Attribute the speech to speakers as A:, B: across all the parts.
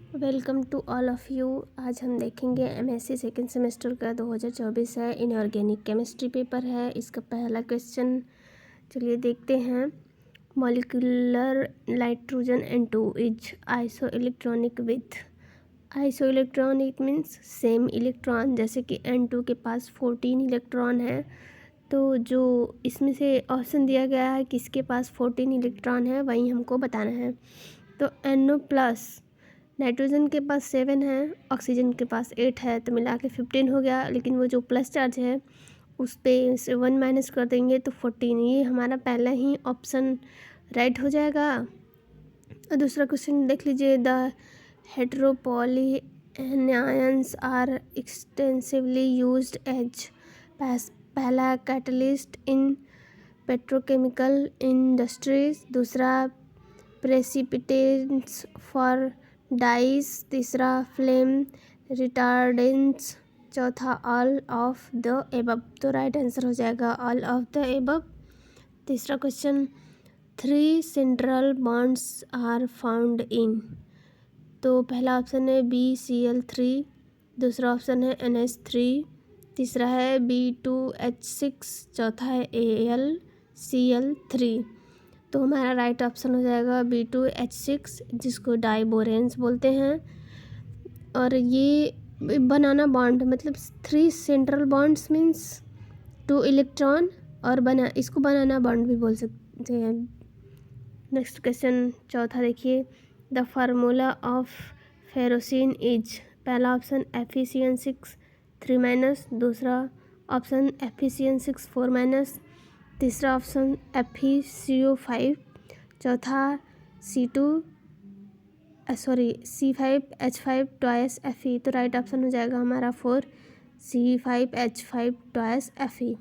A: Welcome to all of you. आज हम देखेंगे एमएससी सेकेंड सेमेस्टर का 2024 है, इनऑर्गेनिक केमिस्ट्री पेपर है। इसका पहला क्वेश्चन चलिए देखते हैं। Molecular nitrogen N2 is isoelectronic with. Isoelectronic means same electron, जैसे कि N2 के पास 14 इलेक्ट्रॉन है। तो जो इसमें से ऑप्शन दिया गया है किसके पास 14 इलेक्ट्रॉन है वही हमको बताना है। तो NO प्लस नाइट्रोजन के पास 7 है, ऑक्सीजन के पास 8 है, तो मिला के 15 हो गया। लेकिन वो जो प्लस चार्ज है उस पर से 1 माइनस कर देंगे तो 14। ये हमारा पहला ही ऑप्शन राइट हो जाएगा। और दूसरा क्वेश्चन देख लीजिए। The heteropolyanions are extensively used as पहला कैटलिस्ट इन पेट्रोकेमिकल इंडस्ट्रीज, दूसरा प्रेसिपिटेंट्स फॉर डाइस, तीसरा फ्लेम रिटार्डेंट्स, चौथा ऑल ऑफ द एबव। तो राइट आंसर हो जाएगा ऑल ऑफ द एबव। तीसरा question 3 central bonds are found in. तो पहला ऑप्शन है BCl3, दूसरा ऑप्शन है NH3, तीसरा है B2H6, चौथा है AlCl3। तो हमारा राइट ऑप्शन हो जाएगा B2H6, जिसको डाइबोरेंस बोलते हैं। और ये बनाना बॉन्ड मतलब 3 सेंट्रल बॉन्ड्स मीन्स 2 इलेक्ट्रॉन, और इसको बनाना बॉन्ड भी बोल सकते हैं। नेक्स्ट क्वेश्चन चौथा देखिए। The formula of ferrocene is. पहला ऑप्शन Fe(CN6) 3-, दूसरा ऑप्शन Fe(CN6) 4-, तीसरा ऑप्शन FeCO5, चौथा C5H5 ट्वाइस Fe। तो राइट ऑप्शन हो जाएगा हमारा 4 C5H5 ट्वाइस Fe।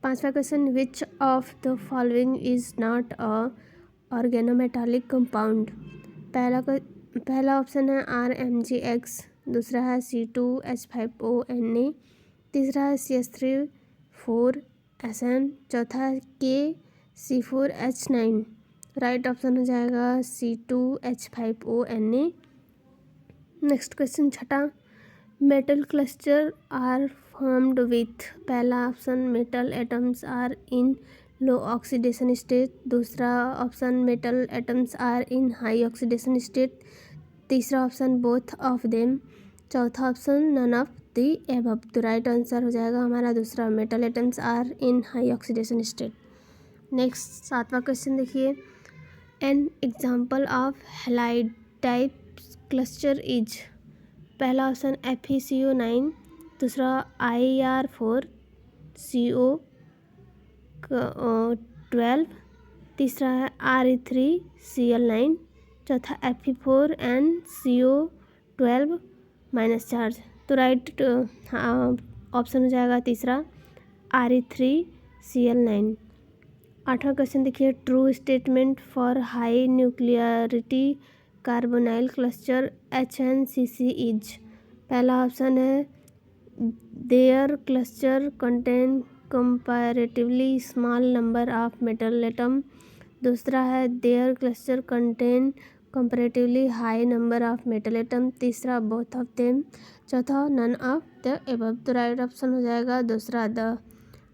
A: पांचवा question which of the following is not a organometallic compound. पहला ऑप्शन है RMgX, दूसरा है C2H5ONa, तीसरा है CH3,4SN, चौथा है KC4H9। राइट ऑप्शन हो जाएगा C2H5ONa। नेक्स्ट क्वेश्चन छठा। Metal cluster are formed with. पहला option metal atoms are in low oxidation state, दूसरा option metal atoms are in high oxidation state, तीसरा ऑप्शन बोथ ऑफ देम, चौथा option none of the above. तो right answer हो जाएगा हमारा दूसरा metal atoms are in high oxidation state. Next सातवां question देखिए। An example of halide type cluster is. पहला ऑप्शन FeCO9, दूसरा IR4CO12, तीसरा है Re3Cl9, चौथा Fe4NCO12 माइनस चार्ज। तो राइट ऑप्शन हो जाएगा तीसरा Re3Cl9। आठवां क्वेश्चन देखिए। True statement for high nuclearity carbonyl cluster HNCC is. पहला ऑप्शन है their cluster contain comparatively small number of metal atom, दूसरा है their cluster contain comparatively high number of metal atom, तीसरा बोथ ऑफ देम, चौथा none of the above. तो right option हो जाएगा दूसरा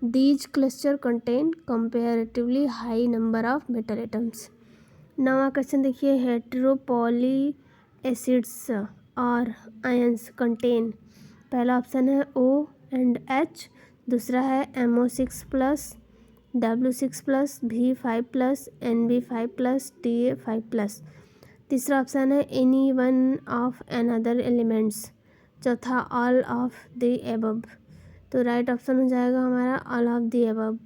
A: these cluster contain comparatively high number of metal atoms. नवा question देखिए। हेट्रोपॉली एसिड्स और आयंस कंटेन। पहला ऑप्शन है O and H, दूसरा है MO6+, W6+, V5+, NB5+, Ta5+, तीसरा ऑप्शन है any one of another elements, चौथा ऑल ऑफ द एबव। तो राइट ऑप्शन हो जाएगा हमारा all of the above.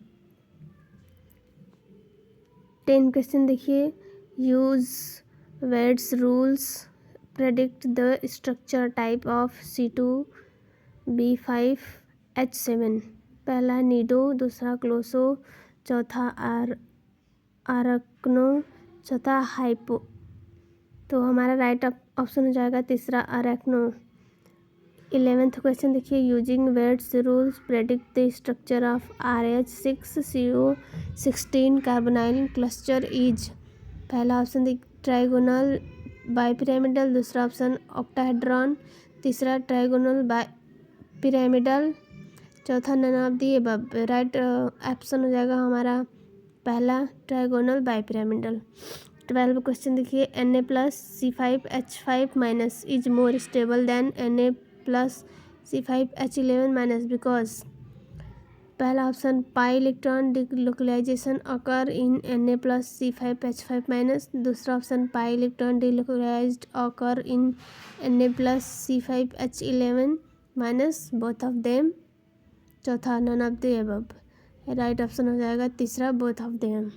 A: 10 question देखिए। Use Wade's rules predict the structure type of C2B5H7। पहला Nido, दूसरा क्लोसो, चौथा आरकनो, चौथा हाइपो। तो हमारा राइट ऑप्शन हो जाएगा तीसरा अरेक्नो। 11th क्वेश्चन देखिए। Using Wade's rules predict the structure of RH6CO16 carbonyl cluster is. पहला ऑप्शन ट्राइगोनल, बाईपिरामिडल, दूसरा ऑप्शन ऑक्टाहेड्रॉन, तीसरा ट्राइगोनल पिरामिडल, चौथा none of the above. Right option हो जाएगा हमारा पहला ट्राइगोनल बाईपिरामिडल। 12 क्वेश्चन देखिए, Na+C5H5- is more stable than Na+C5H11- because पहला option pi electron delocalization occur in Na+C5H5-, दूसरा option pi electron delocalized occur in Na+C5H11- both of them, चौथा none of the above. Right option हो जाएगा तीसरा both of them.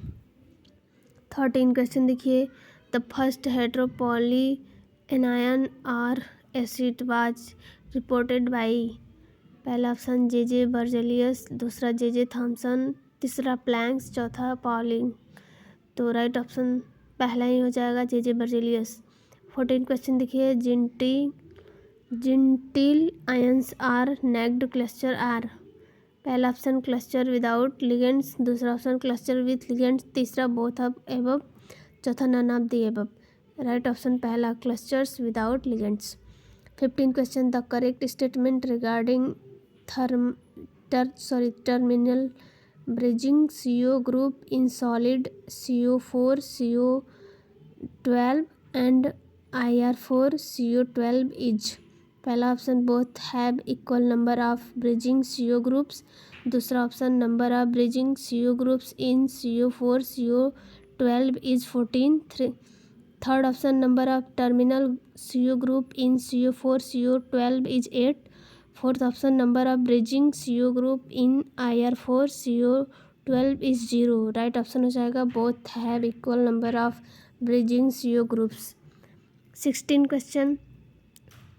A: 13 question देखिए, the first heteropoly anion or acid was reported by. पहला option J Berzelius, दूसरा J Thomson, तीसरा Planck's, चौथा Pauling. तो राइट ऑप्शन पहला ही हो जाएगा जे बर्जेलियस। 14 क्वेश्चन देखिए, Zintl ions are naked cluster are. पहला ऑप्शन क्लस्टर विदाउट लिगेंड्स, दूसरा ऑप्शन क्लस्टर विथ लिगेंड्स, तीसरा बोथ ऑफ एबव, चौथा none of the above. Right option पहला clusters without ligands. 15 question, the correct statement regarding terminal bridging CO group in solid CO4 CO12 and IR4 CO12 is। पहला option both have equal number of bridging CO groups, दूसरा option number of bridging CO groups in CO4 CO12 is 14। Third option number of terminal CO group in CO4 CO12 is 8। Fourth option number of bridging CO group in IR4 CO12 is 0। Right option हो जाएगा both have equal number of bridging CO groups. 16 question,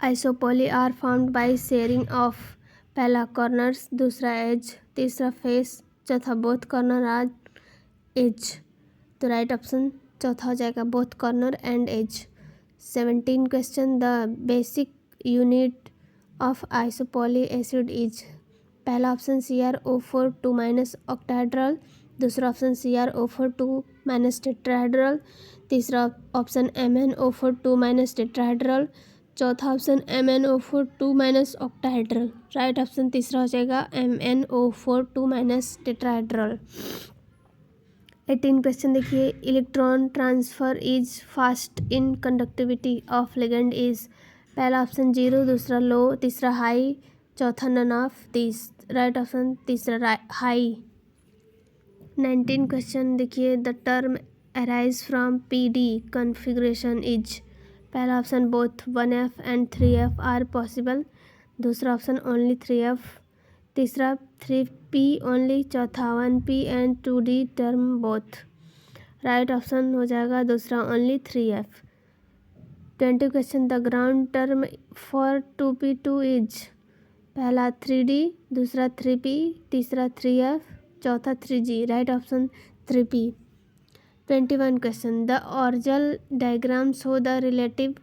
A: isopoly are formed by sharing of पहला corners, दूसरा edge, तीसरा face, चौथा both corner or edge. तो right option चौथा हो जाएगा both corner and edge. 17 question, the basic unit of isopoly acid is. पहला option CrO4 2- octahedral, दूसरा ऑप्शन CrO4 2- टेट्राहेड्रल, तीसरा ऑप्शन MnO4 2- टेट्राहेड्रल, चौथा option MnO4 2- octahedral. Right option तीसरा हो जाएगा MnO4 2- टेट्राहेड्रल। 18 क्वेश्चन देखिए, electron transfer is fast in conductivity of ligand is. पहला option 0, दूसरा लो, तीसरा हाई, चौथा none of this. Right option तीसरा हाई। 19 क्वेश्चन देखिए, the term arise from PD configuration is. पहला option both 1f and 3f are possible, दूसरा option only 3f, तीसरा 3p only, चौथा 1p and 2d term both. Right option हो जाएगा दूसरा only 3f। 20 question, the ground term for 2p2 is. पहला 3d, दूसरा 3p, तीसरा 3f, चौथा 3g। Right option 3p। 21 question, the orbital diagram show the relative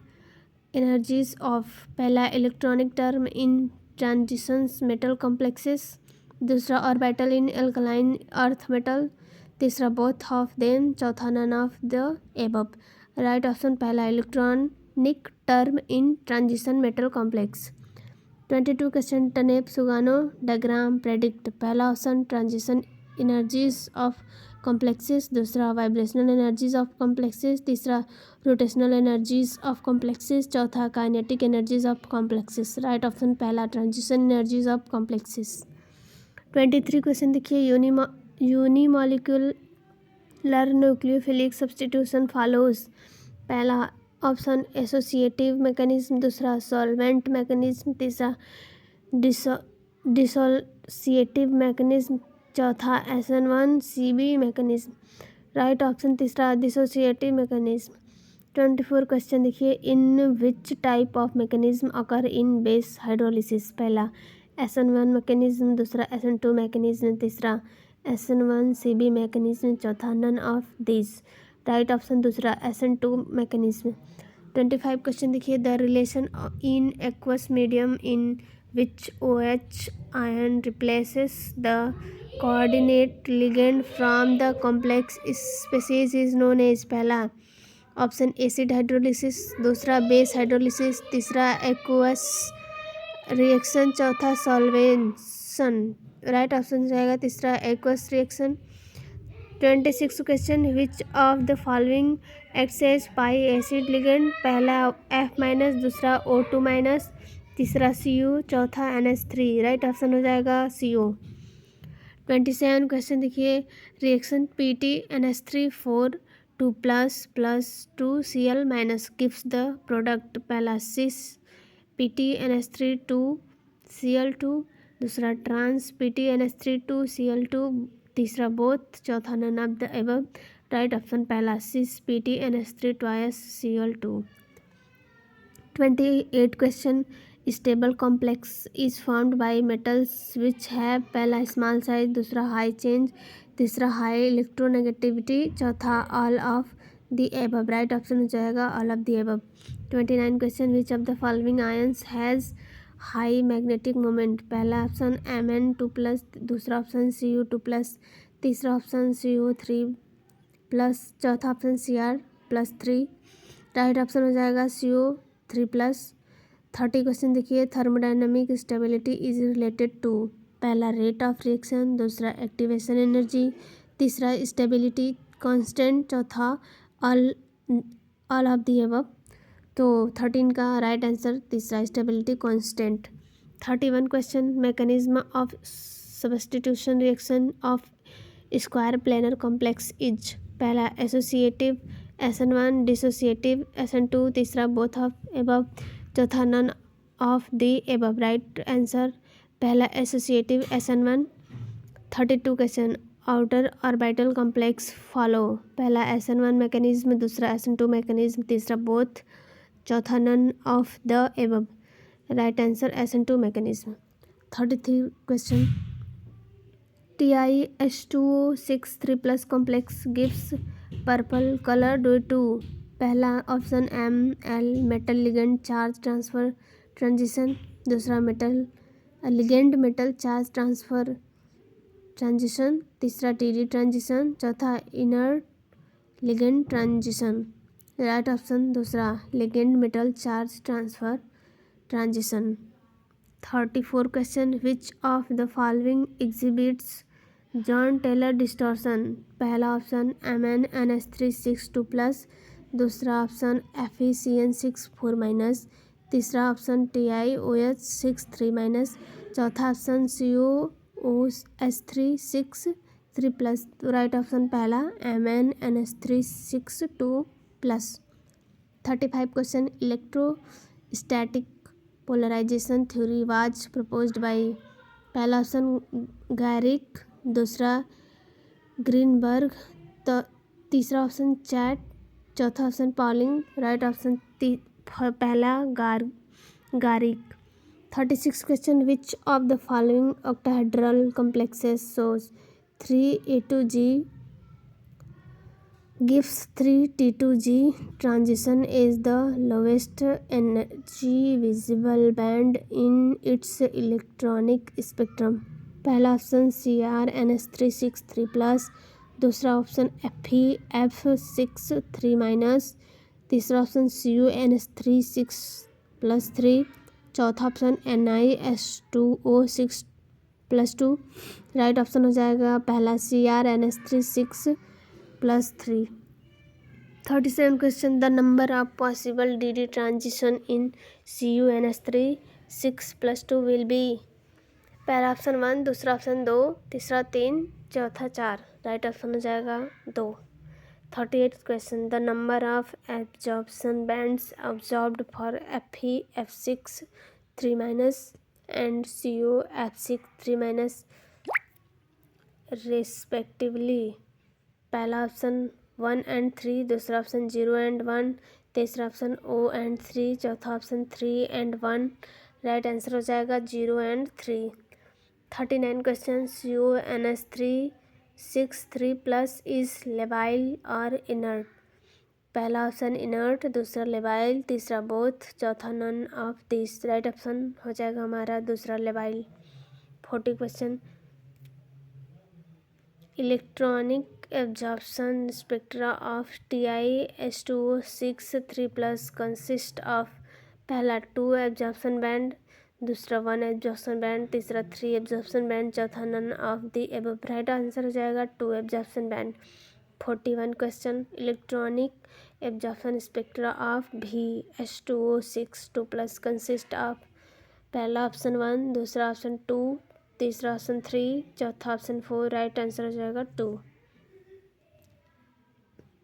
A: energies of. पहला electronic term in transitions metal complexes, दूसरा orbital in alkaline earth metal, तीसरा both of them, चौथा none of the above. Right option पहला electronic term in transition metal complex. 22 question, Tanabe Sugano diagram predict. पहला option transition energies of complexes, दूसरा vibrational energies of complexes, तीसरा rotational energies of complexes, चौथा kinetic energies of complexes. Right option पहला transition energies of complexes. 23 question देखिए, unimolecular nucleophilic substitution follows. पहला option associative mechanism, दूसरा solvent mechanism, तीसरा dissociative mechanism, चौथा SN1CB mechanism. Right option तीसरा dissociative mechanism. 24 question देखिए, in which type of mechanism occur in base hydrolysis. पहला SN1 mechanism, दूसरा SN2 mechanism, तीसरा SN1CB mechanism, चौथा none of this. Right option दूसरा SN2 mechanism. 25 question देखिए, the relation in aqueous medium in which OH ion replaces the coordinate ligand from the complex species is known as. पहला option acid hydrolysis, दूसरा base hydrolysis, तीसरा aqueous reaction, चौथा solvation. Right option जाएगा तीसरा aqueous reaction. 26 question, which of the following acts as pi acid ligand? पहला F-, दूसरा O2-, तीसरा Cu, चौथा NH3। राइट ऑप्शन हो जाएगा CO। 27 क्वेश्चन देखिए, reaction PT-NH3 4 2 2Cl- gives the product. पहला सिस PT-NH3 2Cl2, दूसरा ट्रांस PT-NH3 2Cl2, तीसरा बोथ, चौथा none of the above. Right option पहला cis PT-NH3 2 Cl2। 28 question, stable complex is formed by metals which have? पहला small size, दूसरा high change, तीसरा high electronegativity, चौथा all of the above. Right option हो जाएगा all of the above. 29 question, which of the following ions has high magnetic moment? पहला option Mn2+, दूसरा option Cu2+, तीसरा option CO3+, चौथा option Cr+3। Right option हो जाएगा CO3+। 30 question देखिए, thermodynamic stability is related to? पहला rate of reaction, दूसरा activation energy, तीसरा स्टेबिलिटी कांस्टेंट, चौथा ऑल ऑफ द अबव। तो 13 का राइट आंसर तीसरा stability constant. 31 question, mechanism of substitution reaction of square planar complex is? पहला associative SN1, dissociative SN2, तीसरा both of above, चौथा none of the above. Right answer पहला associative SN1। 32 question, outer orbital complex follow? पहला SN1 mechanism, दूसरा SN2 mechanism, तीसरा both, चौथा none of the above. Right answer SN2 mechanism. 33 question, TiH2O6 3+ complex gives purple colour due to? पहला option Ml metal ligand charge transfer transition, दूसरा metal ligand metal charge transfer transition, तीसरा TD transition, चौथा inert ligand transition. Right option दूसरा ligand metal charge transfer transition. 34 question, which of the following exhibits Jahn Teller distortion? पहला option MnNH3 6 दूसरा option FeCN6 4-, तीसरा option TiOH6 3-, चौथा option CuOH3 6 right option पहला MnNH3 6 2+। 35 question, electrostatic polarisation theory was proposed by? पहला option Garrick, दूसरा Greenberg, तीसरा option Chatt, चौथा option Pauling. Right option पहला Garrick. 36 question, which of the following octahedral complexes shows 3A2G gives 3T2G transition is the lowest energy visible band in its electronic spectrum? पहला option CrNH3 6 3+, दूसरा option FeF6 3-, तीसरा option CuNH3 6+3, चौथा option NiS2O6+2। Right option हो जाएगा पहला CrNH3 6+3। 37 question, the number of possible DD transition in CuNH3 6+2 will be? पहला option 1, दूसरा option 2, तीसरा 3, चौथा 4। राइट ऑप्शन हो जाएगा 2। 38 question, the number of absorption bands absorbed for FeF6 3- and CuF6 3- respectively? पहला ऑप्शन 1 and 3, दूसरा ऑप्शन 0 and 1, तीसरा option O and 3, चौथा ऑप्शन 3 and 1। राइट आंसर हो जाएगा 0 and 3। 39 question, CuNH3 6 3+ is labile और इनर्ट? पहला ऑप्शन इनर्ट, दूसरा labile, तीसरा बोथ, चौथा none of this. Right option हो जाएगा हमारा दूसरा labile. 40 question, electronic absorption spectra of TiH2O6 3+ consist of पहला 2 absorption band, दूसरा 1 absorption band, तीसरा 3 absorption band, चौथा none of the above। Right answer हो जाएगा 2 absorption band। 41 question electronic absorption spectra of VH2O6 2+ consist of पहला option 1, दूसरा option 2, तीसरा option 3, चौथा ऑप्शन 4। राइट आंसर हो जाएगा 2।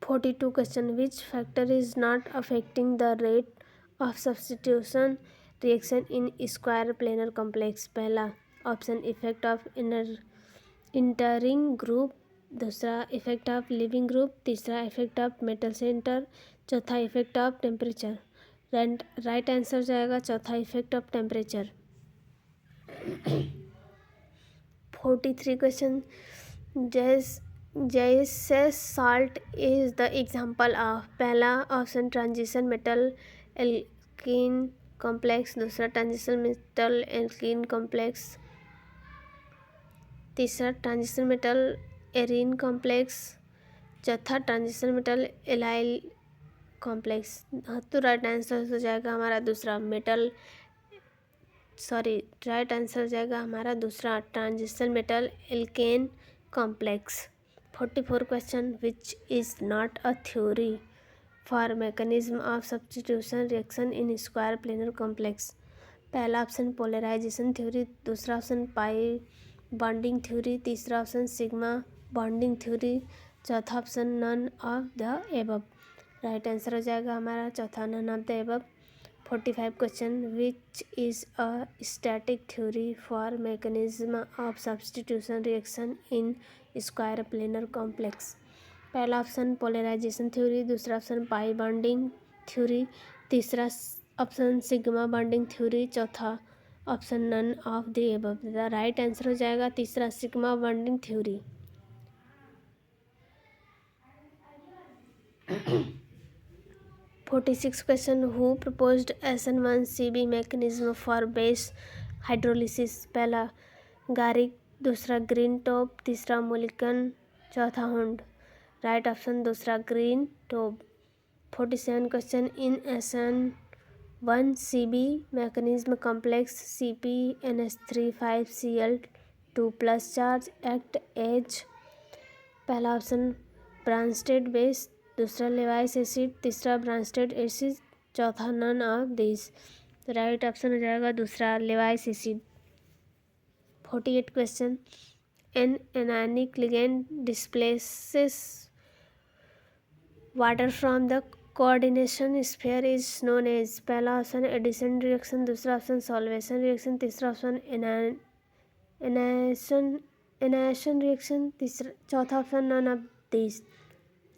A: 42 question which factor is not affecting the rate of substitution reaction in square planar complex. पहला option effect of entering group, दूसरा effect of leaving group, तीसरा effect of metal centre, चौथा effect of temperature. Right answer जाएगा चौथा effect of temperature. 43 question Zeise's salt is the example of पहला option transition metal alkene complex, दूसरा transition metal alkene complex, तीसरा transition metal arene complex, चौथा transition metal allyl complex. तो right answer हो जाएगा हमारा राइट आंसर हो जाएगा हमारा दूसरा transition metal alkene complex. 44 question which is not a theory for mechanism of substitution reaction in square planar complex. पहला ऑप्शन पोलराइजेशन थ्योरी, दूसरा ऑप्शन पाई बॉन्डिंग थ्योरी, तीसरा ऑप्शन सिग्मा बॉन्डिंग थ्योरी, चौथा option none of the above. Right answer हो जाएगा हमारा चौथा none of the above. 45 question which is a static theory for mechanism of substitution reaction in square planar complex. पहला option polarisation theory, दूसरा option pi bonding theory, तीसरा option sigma bonding theory, चौथा option none of the above. The right answer हो जाएगा तीसरा sigma bonding theory. 46 question who proposed SN1CB mechanism for base hydrolysis. पहला Garrick, दूसरा Green Top, तीसरा Mulliken, चौथा Hund. राइट ऑप्शन दूसरा Green Top. 47 question in SN1CB mechanism complex CpNH3 5Cl2+ charge act as पहला ऑप्शन ब्रांस्टेड बेस, दूसरा Lewis acid, तीसरा Bronsted acid, चौथा none of this. Right option हो जाएगा दूसरा Lewis acid. 48 question an anionic ligand displaces water from the coordination sphere is known as पहला option addition reaction, दूसरा option solvation reaction, तीसरा option anation reaction, तीसरा चौथा option none of this.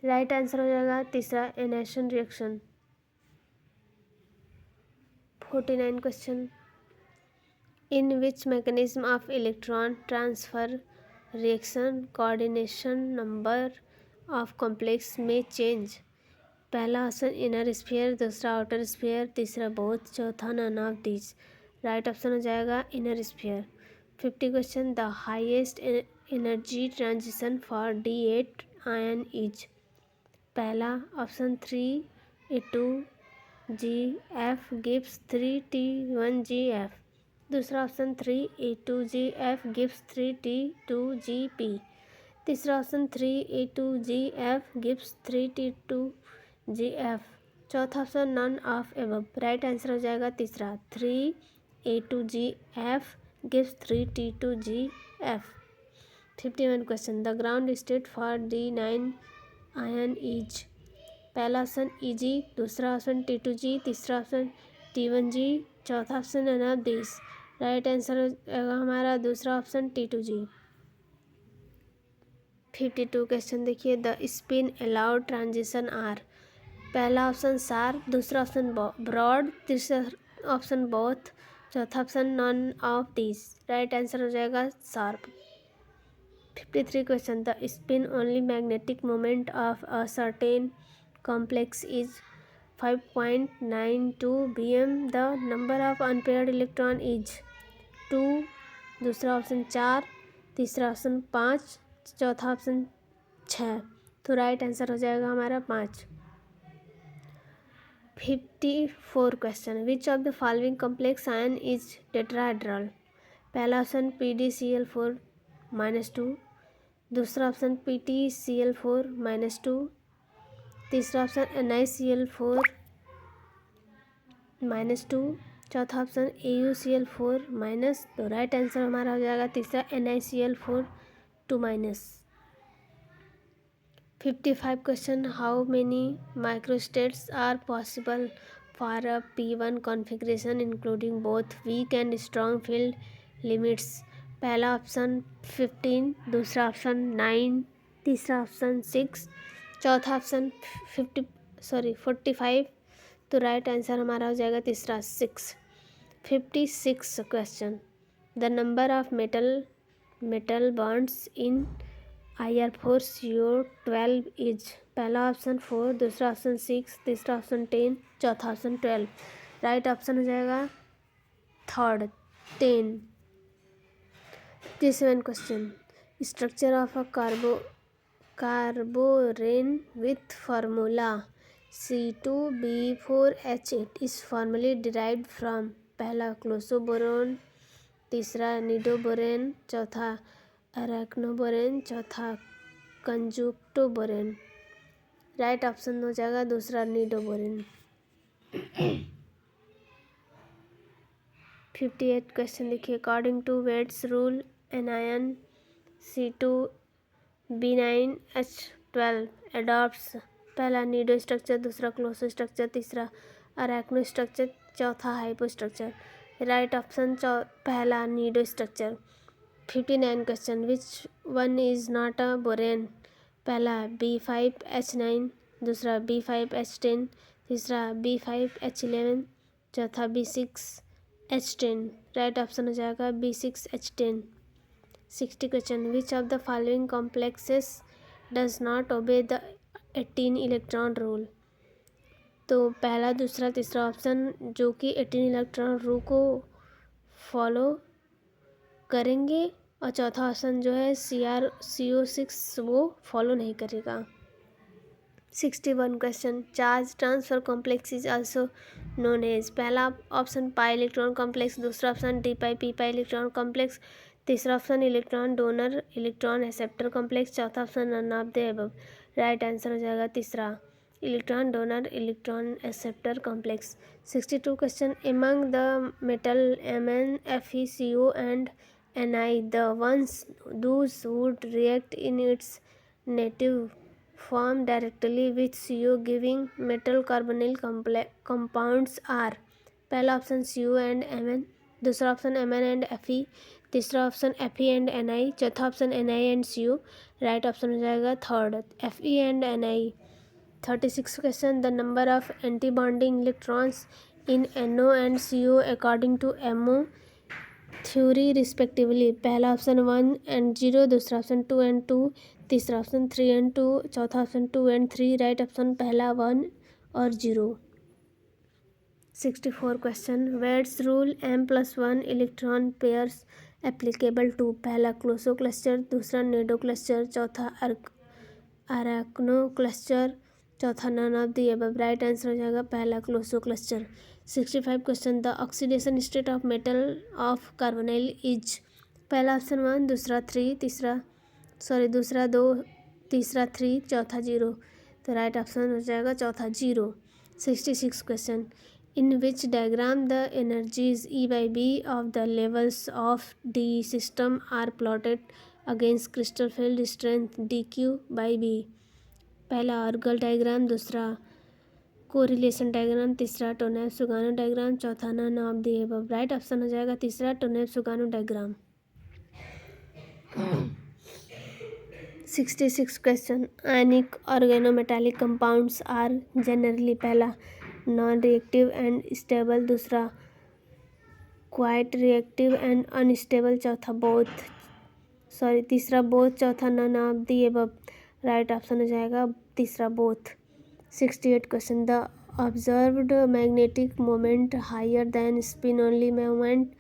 A: Right answer हो जाएगा तीसरा anation reaction. 49 question in which mechanism of electron transfer reaction coordination number of complex में change. पहला ऑप्शन इनर स्फीयर, दूसरा आउटर स्फीयर, तीसरा बोथ, चौथा none of this. Right option हो जाएगा inner sphere. 50 question the highest energy transition for D8 ion is पहला option 3A2GF gives 3T1GF, दूसरा option 3A2GF gives 3T2GP, तीसरा option 3A2GF gives 3T2GF, चौथा option none of above. Right answer हो जाएगा तीसरा 3A2GF gives 3T2GF। 51 question the ground state for D9 ion is पहला option Eg, दूसरा option T2G, तीसरा option T1G, चौथा option none of this. Right answer होगा हमारा दूसरा ऑप्शन T2G। 52 क्वेश्चन देखिए the spin allowed transition are पहला option sharp, दूसरा ऑप्शन ब्रॉड, तीसरा ऑप्शन बोथ, चौथा option none of this. Right answer हो जाएगा sharp. 53 question the spin only magnetic moment of a certain complex is 5.92 bm, the number of unpaired electron is 2, दूसरा option 4, तीसरा option 5, चौथा option 6। तो right answer हो जाएगा हमारा 5। 54 question, which of the following complex ion is tetrahedral? पहला option PdCl4-2, दूसरा option PtCl4-2, तीसरा ऑप्शन NiCl4-2, चौथा ऑप्शन AuCl4-। तो राइट आंसर हमारा हो जाएगा तीसरा NiCl4-। 55 question, how many microstates are possible for a P1 configuration including both weak and strong field limits? पहला ऑप्शन 15, दूसरा ऑप्शन 9, तीसरा ऑप्शन 6, चौथा ऑप्शन 45। तो राइट आंसर हमारा हो जाएगा तीसरा 6। 56 question, the number of metal bonds in IR4CO12 is. पहला ऑप्शन 4, दूसरा ऑप्शन 6, तीसरा ऑप्शन 10, चौथा ऑप्शन 12। राइट ऑप्शन हो जाएगा third 10। 57 question, structure of a carborane with formula C2B4H8 is formally derived from. पहला क्लोसोबोरोन, तीसरा निडोबोरेन, चौथा अरेक्नोबोरेन, चौथा कंजुक्टोबोरेन। राइट ऑप्शन हो जाएगा दूसरा निडोबोरेन। 58 क्वेश्चन देखिए, according to Wade's rule anion C2B9H12 adopts. पहला निडो स्ट्रक्चर, दूसरा क्लोसो स्ट्रक्चर, तीसरा अरेक्नो स्ट्रक्चर, चौथा हाइपो स्ट्रक्चर। राइट ऑप्शन पहला nido structure. 59 question, which one is not a borane? पहला B5H9, दूसरा B5H10, तीसरा B5H11, चौथा B6H10। राइट ऑप्शन हो जाएगा B6H10। 60 question, which of the following complexes does not obey the 18 electron rule? तो पहला, दूसरा, तीसरा ऑप्शन जो कि 18 इलेक्ट्रॉन रूल को फॉलो करेंगे और चौथा ऑप्शन जो है CO6 वो फॉलो नहीं करेगा। 61 question, charge transfer complex is also known as. पहला ऑप्शन पाई इलेक्ट्रॉन कॉम्प्लेक्स, दूसरा option D pi P pi electron complex, तीसरा option electron donor electron acceptor complex, चौथा option none of the above. Right answer हो जाएगा तीसरा electron donor electron acceptor complex. 62 question, among the metal Mn, Fe, CO and Ni, the ones those would react in its native form directly with CO giving metal carbonyl compounds are। पहला option CO and Mn, दूसरा option Mn and Fe, तीसरा option Fe and Ni, चौथा option Ni and CO। राइट option हो जाएगा third Fe and Ni। 36 question, the number of anti bonding electrons in NO and CO according to MO theory respectively. पहला option 1 and 0, दूसरा option 2 and 2, तीसरा option 3 and 2, चौथा option 2 and 3। Right option पहला 1 और 0। 64 question, Wade's rule M+1 electron pairs applicable to. पहला closo cluster, दूसरा nido cluster, चौथा arachno cluster, चौथा none of the above. Right answer हो जाएगा पहला closo cluster. 65 question, the oxidation state of metal of carbonyl is. पहला option 1, दूसरा 3, दूसरा 2, तीसरा 3, चौथा 0। तो राइट ऑप्शन हो जाएगा चौथा 0। 66 question, in which diagram the energies E/B of the levels of D system are plotted against crystal field strength dQ/B। पहला ऑर्गल डायग्राम, दूसरा कोरिलेशन डायग्राम, तीसरा टोनेव-सुगानो डायग्राम, चौथा none of the above. Right option हो जाएगा तीसरा Tanabe Sugano diagram. 66 question, ionic organometallic compounds are generally. पहला non reactive and stable, दूसरा quite reactive and unstable, तीसरा बोथ, चौथा none of the above. Right option हो जाएगा तीसरा both. 68 question, the observed magnetic moment higher than spin only moment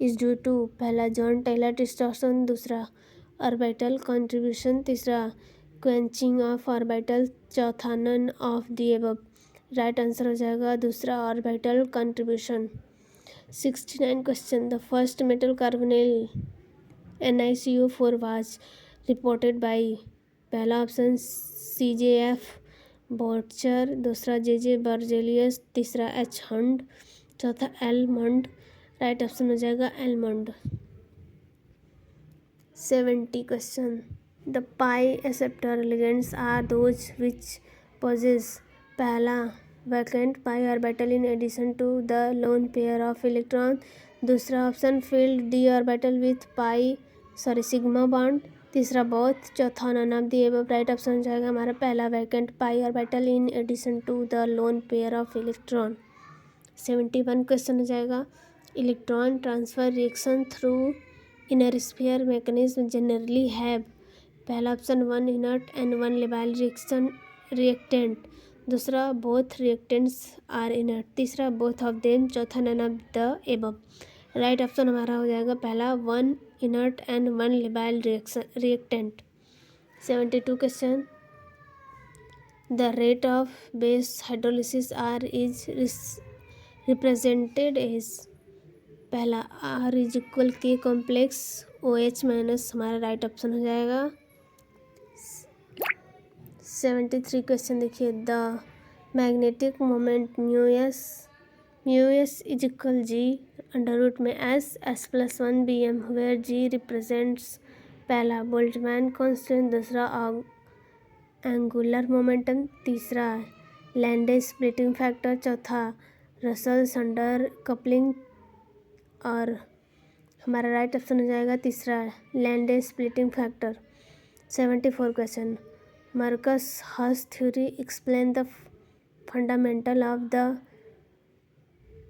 A: is due to. पहला Jahn Teller distortion, दूसरा orbital contribution, तीसरा quenching of orbital, चौथा none of the above. Right answer हो जाएगा दूसरा orbital contribution. 69 question, the first metal carbonyl NiCO4 was reported by. पहला option CJF Borcher, दूसरा JJ Berzelius, तीसरा H हंड, चौथा एलमंड। राइट ऑप्शन हो जाएगा L Mond. 70 question, the pi acceptor ligands are those which possess. पहला vacant pi orbital in addition to the lone pair of electron, दूसरा option filled D orbital with sigma bond, तीसरा both, चौथा none of the above. Right option हो जाएगा हमारा पहला vacant pi orbital in addition to the lone pair of electron. 71 question हो जाएगा, electron transfer reaction through inner sphere mechanism generally have. पहला option 1 inert and 1 labile reactant, दूसरा both reactants are inert, तीसरा both of them, चौथा none of the above. Right option हमारा हो जाएगा पहला 1 inert and 1 labile reactant. 72 question, the rate of base hydrolysis R is represented as. पहला R is equal K complex OH minus, हमारा right option हो जाएगा। 73 question देखिए, the magnetic moment mu S is equal G under root में S+1 Bm where G represents. पहला Boltzmann constant, दूसरा angular momentum, तीसरा Lande splitting factor, चौथा Russell Saunders coupling, और हमारा राइट ऑप्शन हो जाएगा तीसरा Lande splitting factor. 74 question, Marcus Hush theory explain the fundamental of the.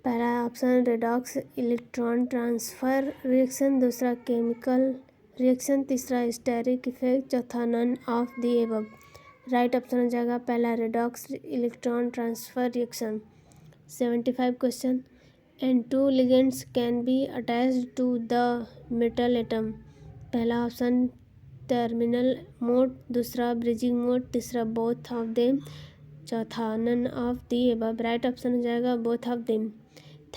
A: पहला option redox electron transfer reaction, दूसरा केमिकल रिएक्शन, तीसरा स्टेरिक इफेक्ट, चौथा none of the above. Right option हो जाएगा पहला redox electron transfer reaction. 75 question, N2 ligands can be attached to the metal atom. पहला option terminal mode, दूसरा bridging mode, तीसरा both of them, चौथा none of the above. Right option हो जाएगा both of them.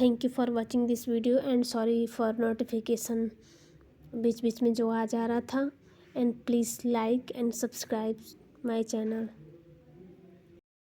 A: Thank you for watching this video and sorry for notification बीच बीच में जो आ जा रहा था, and please like and subscribe my channel.